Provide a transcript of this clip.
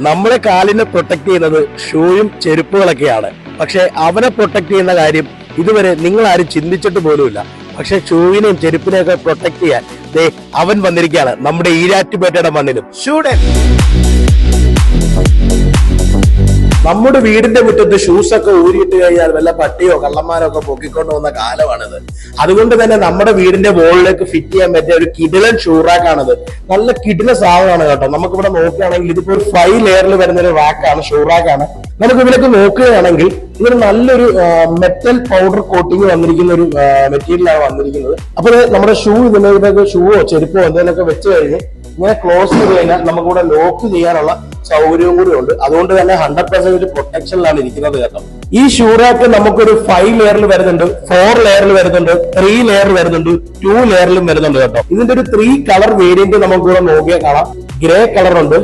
നമ്മുടെ കാലിനെ പ്രൊട്ടക്ട് ചെയ്യുന്നത് ഷൂയും ചെരുപ്പുകളൊക്കെയാണ്. പക്ഷെ അവനെ പ്രൊട്ടക്ട് ചെയ്യുന്ന കാര്യം ഇതുവരെ നിങ്ങൾ ആരും ചിന്തിച്ചിട്ട് പോലുമില്ല. പക്ഷെ ഷൂവിനെയും ചെരുപ്പിനെയൊക്കെ പ്രൊട്ടക്ട് ചെയ്യാൻ അവൻ വന്നിരിക്കുകയാണ് നമ്മുടെ ഈരാറ്റുപേട്ടയുടെ മണ്ണിലും. ഷൂഡൻ നമ്മുടെ വീടിന്റെ മുറ്റത്ത് ഷൂസ് ഒക്കെ ഊരിയിട്ട് കഴിഞ്ഞാൽ വല്ല പട്ടിയോ കള്ളന്മാരോ ഒക്കെ പൊക്കിക്കൊണ്ട് വന്ന കാലമാണിത്. അതുകൊണ്ട് തന്നെ നമ്മുടെ വീടിന്റെ വോളിലേക്ക് ഫിറ്റ് ചെയ്യാൻ പറ്റിയ ഒരു കിടിലൻ ഷൂറാക്കാണിത്. നല്ല കിടില സാധനമാണ് കേട്ടോ. നമുക്കിവിടെ നോക്കുകയാണെങ്കിൽ ഇതിപ്പോ ഒരു 5 ലെയറിൽ വരുന്ന ഒരു റാക്കാണ്, ഷൂറാക്കാണ്. നമുക്ക് ഇതിലേക്ക് നോക്കുകയാണെങ്കിൽ ഇതൊരു നല്ലൊരു മെറ്റൽ പൗഡർ കോട്ടിങ് വന്നിരിക്കുന്ന ഒരു മെറ്റീരിയലാണ് വന്നിരിക്കുന്നത്. അപ്പൊ നമ്മുടെ ഇതിലേക്ക് ഷൂവോ ചെരുപ്പോ എന്തെങ്കിലുമൊക്കെ വെച്ച് കഴിഞ്ഞ് ഇങ്ങനെ ക്ലോസ് ചെയ്ത് കഴിഞ്ഞാൽ നമുക്കിവിടെ ലോക്ക് ചെയ്യാനുള്ള സൗകര്യവും കൂടി ഉണ്ട്. അതുകൊണ്ട് തന്നെ 100% പ്രൊട്ടക്ഷനിലാണ് ഇരിക്കുന്നത് കേട്ടോ. ഈ ഷൂറാക്ക് നമുക്കൊരു 5 ലെയറിൽ വരുന്നുണ്ട്, 4 ലെയറിൽ വരുന്നുണ്ട്, 3 ലെയർ വരുന്നുണ്ട്, 2 ലെയറിലും വരുന്നുണ്ട് കേട്ടോ. ഇതിന്റെ ഒരു 3 കളർ വേരിയന്റ് നമുക്കിവിടെ നോക്കിയാൽ കാണാം. ഗ്രേ കളർ ഉണ്ട്,